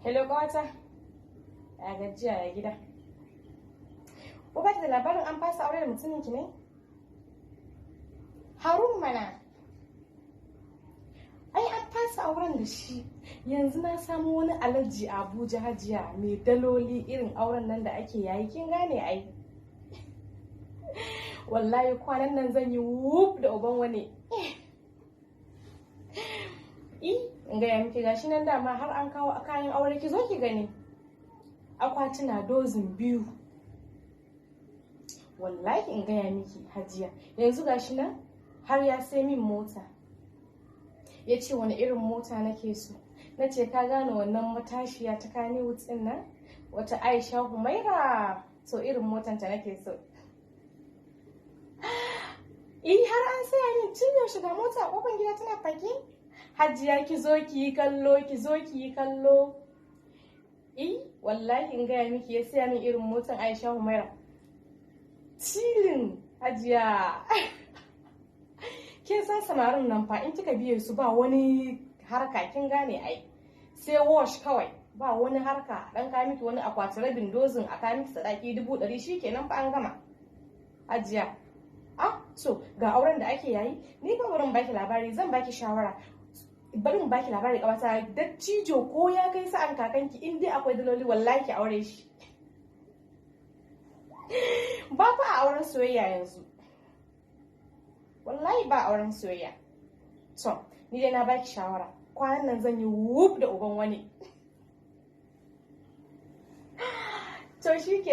Hello ƙawata, ya gajiya ya gida. Ko baki da labarin an fasa aure da mutumin ki ne? Harun mana. Ai an fasa auren da shi. Yanzu na samu wani alaji a Abuja hajiya mai daloli irin auren nan da ake yayi kin gane ai. Wallahi kwanan nan zan yi wuf da uban wani. In gaya miki gashi nan dama har an kawo kayan aure ki zo ki gani. Akwatuna dozin 2. Wallahi in gaya miki hajiya yanzu gashi nan har ya sai min mota. Ya ce wani irin mota nake so. Na ce ka gane wannan matashiya ta kani wutsin nan wata Aisha Humaira to irin motanta nake so. Har an saya min tun yaushe ga mota a kofar gida tana faki. Hajiya ki zo ki yi kallo, ki zo ki yi kallo. Wallahi in gaya miki ya saya min irin motan Aisha Humaira. Tilin hajiya. Kin san samarin nan fa in kika biye su ba wani harka kin gane ai. Sai wash kawai ba wani harka dan ka miki wani akwati rabin dozin a ka miki sadaki 100 shikenan fa an gama. Hajiya. So ga auren da ake yayi ni ba wurin baki labari zan baki shawara. Bari mu baki labari kawata dattijo ko ya kai sa'an kakanki in dai akwai daloli wallahi ki aure shi. Ba fa a auren soyayya yanzu. Wallahi ba auren soyayya. So, ni dai na baki shawara. Kwanan nan zan yi wuf da uban wani. To shikenan.